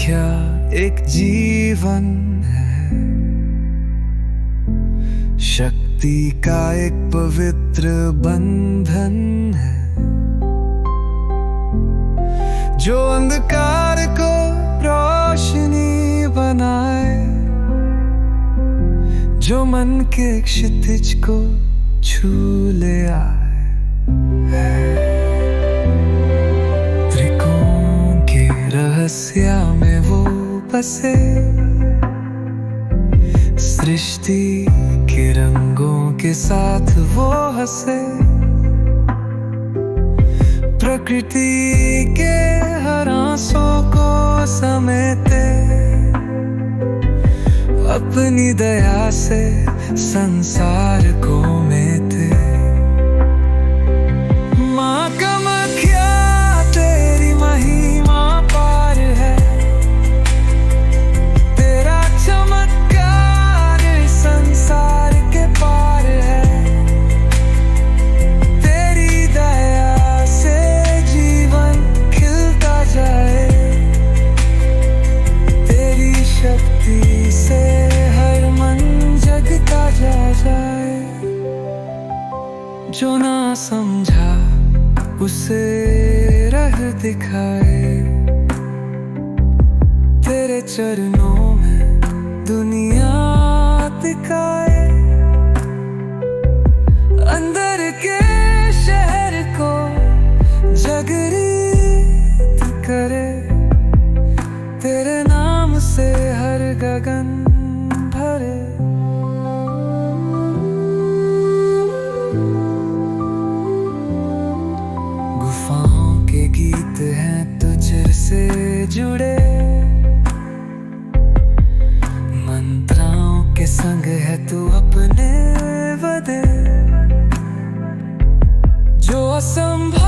कामाख्या एक जीवन है, शक्ति का एक पवित्र बंधन है, जो अंधकार को रोशनी बनाए, जो मन के क्षितिज को छू ले आए। त्रिकोण के रहस्य में वो बसे, सृष्टि के रंगों के साथ वो हंसे, प्रकृति के हर आंसू को समेटे, अपनी दया से संसार को मेटे। माँ कामाख्या तेरी महिमा पार है, तेरा चमत्कार संसार के पार है, तेरी दया से जीवन खिलता जाए, तेरी शक्ति से हर मन जगता जाए। जो ना समझा उसे राह दिखाए, तेरे चरणों में दुनिया दिखाए, अंदर के शहर को जागृत करे, तेरे नाम से हर गगन भरे। गुफाओं के गीत हैं तुझसे जुड़े, मंत्राओं के संग है तू अपने वदे, जो असंभव